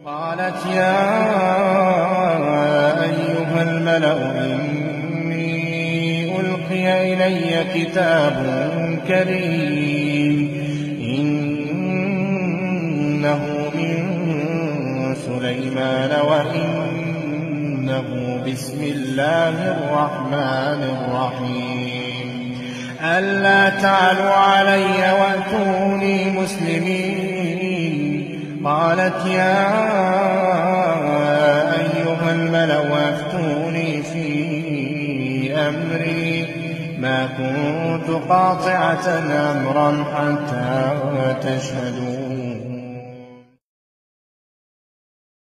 قالت يا أيها الملأ إني ألقي إلي كتاب كريم إنه من سليمان وإنه بسم الله الرحمن الرحيم ألا تعلوا علي وأتوني مسلمين قالت يا أيها الملأ أفتوني في أمري ما كنت قاطعة أمرا حتى تشهدون